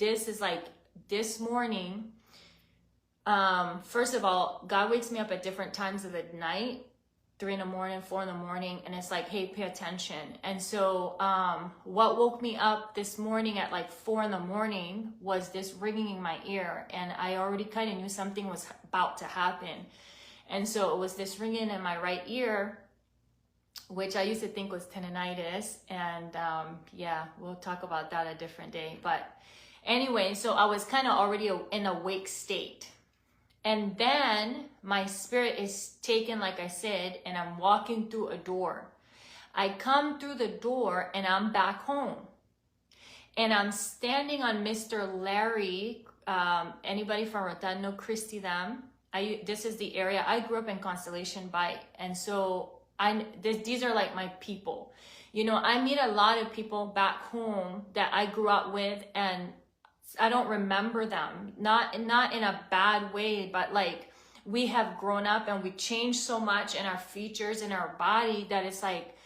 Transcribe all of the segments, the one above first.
this is like this morning. First of all, God wakes me up at different times of the night, 3 in the morning, 4 in the morning, and it's like, hey, pay attention. And so what woke me up this morning at like 4 in the morning was this ringing in my ear, and I already kind of knew something was about to happen. And so it was this ringing in my right ear, which I used to think was tinnitus, and yeah, we'll talk about that a different day. But anyway, so I was kind of already in a awake state. And then my spirit is taken, like I said, and I'm walking through a door. I come through the door and I'm back home. And I'm standing on Mr. Larry. Anybody from Rotundo, Christie, them. This is the area. I grew up in Constellation Bight. And so these are like my people. You know, I meet a lot of people back home that I grew up with, and I don't remember them, not in a bad way, but like we have grown up and we changed so much in our features, in our body, that it's like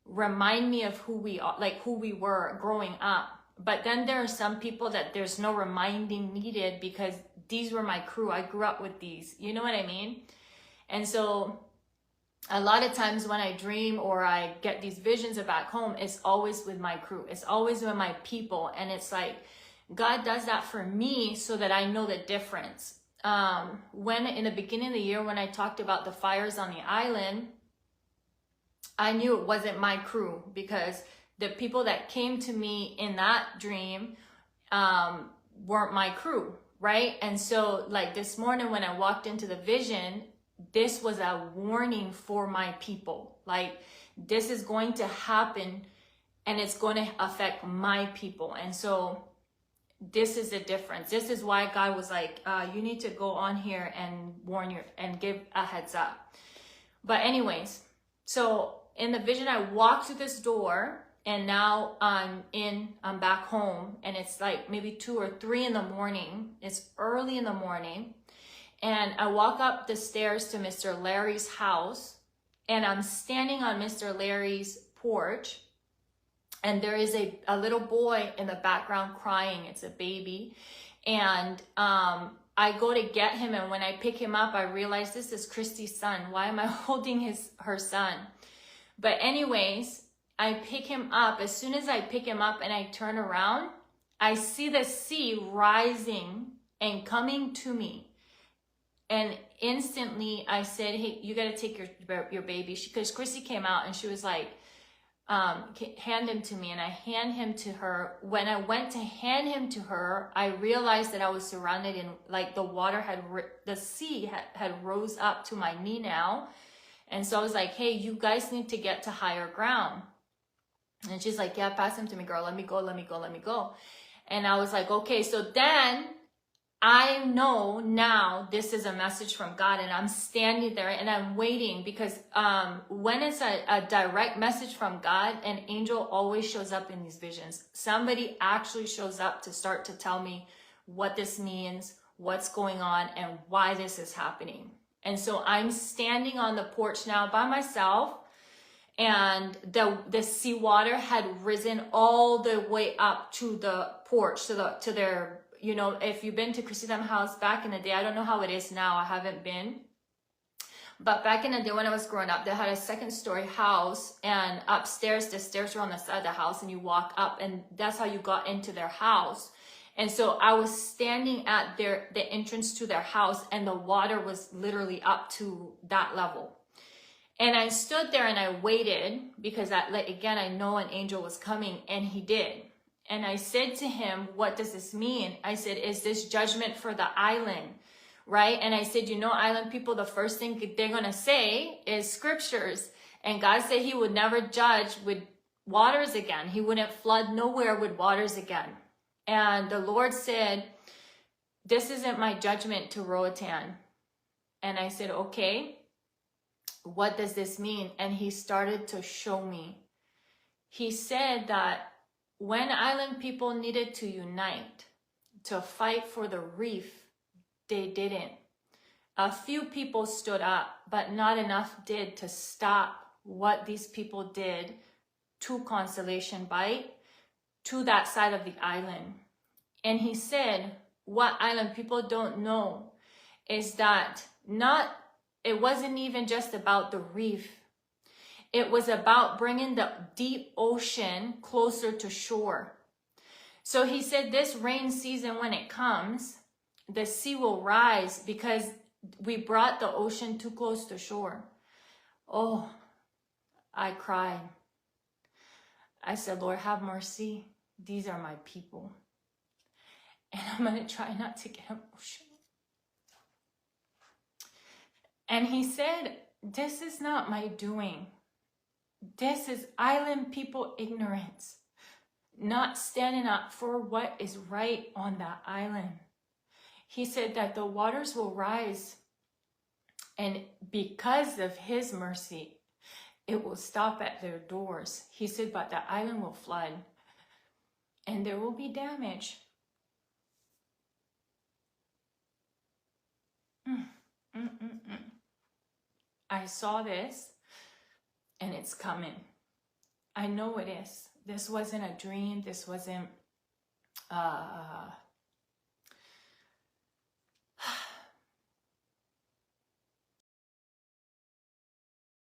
remind me of who we are, like who we were growing up. But then there are some people that there's no reminding needed, because these were my crew. I grew up with these, you know what I mean? And so a lot of times when I dream or I get these visions of back home, it's always with my crew. It's always with my people. And it's like, God does that for me so that I know the difference. When in the beginning of the year, when I talked about the fires on the island, I knew it wasn't my crew, because the people that came to me in that dream weren't my crew, right? And so like this morning when I walked into the vision, this was a warning for my people. Like, this is going to happen and it's going to affect my people. And so this is the difference. This is why God was like, you need to go on here and warn you and give a heads up. But anyways, so in the vision, I walked through this door, and now I'm back home, and it's like maybe 2 or 3 in the morning. It's early in the morning. And I walk up the stairs to Mr. Larry's house, and I'm standing on Mr. Larry's porch. And there is a little boy in the background crying. It's a baby. And I go to get him. And when I pick him up, I realize this is Christie's son. Why am I holding her son? But anyways, I pick him up. As soon as I pick him up and I turn around, I see the sea rising and coming to me. And instantly I said, hey, you got to take your baby. Because Chrissy came out and she was like, hand him to me. And I hand him to her. When I went to hand him to her, I realized that I was surrounded in, like, the water the sea had rose up to my knee now. And so I was like, hey, you guys need to get to higher ground. And she's like, yeah, pass him to me, girl. Let me go. And I was like, okay. So then I know now this is a message from God, and I'm standing there and I'm waiting, because when it's a direct message from God, an angel always shows up in these visions. Somebody actually shows up to start to tell me what this means, what's going on, and why this is happening. And so I'm standing on the porch now by myself, and the seawater had risen all the way up to the porch, to their, you know, if you've been to Christendom House back in the day, I don't know how it is now, I haven't been. But back in the day when I was growing up, they had a 2nd-story house, and upstairs, the stairs were on the side of the house, and you walk up, and that's how you got into their house. And so I was standing at the entrance to their house, and the water was literally up to that level. And I stood there and I waited, because again, I know an angel was coming, and he did. And I said to him, what does this mean? I said, is this judgment for the island? Right? And I said, you know, island people, the first thing they're going to say is scriptures. And God said he would never judge with waters again. He wouldn't flood nowhere with waters again. And the Lord said, this isn't my judgment to Roatan. And I said, okay, what does this mean? And he started to show me. He said that when island people needed to unite to fight for the reef, they didn't. A few people stood up, but not enough did to stop what these people did to Constellation Bight, to that side of the island. And he said, what island people don't know is that it wasn't even just about the reef. It was about bringing the deep ocean closer to shore. So he said this rain season, when it comes, the sea will rise because we brought the ocean too close to shore. Oh, I cried. I said, Lord, have mercy. These are my people. And I'm going to try not to get emotional. And he said, this is not my doing. This is island people ignorance. Not standing up for what is right on that island. He said that the waters will rise, and because of his mercy, it will stop at their doors. He said, but the island will flood, and there will be damage. I saw this, and it's coming. I know it is. This wasn't a dream. This wasn't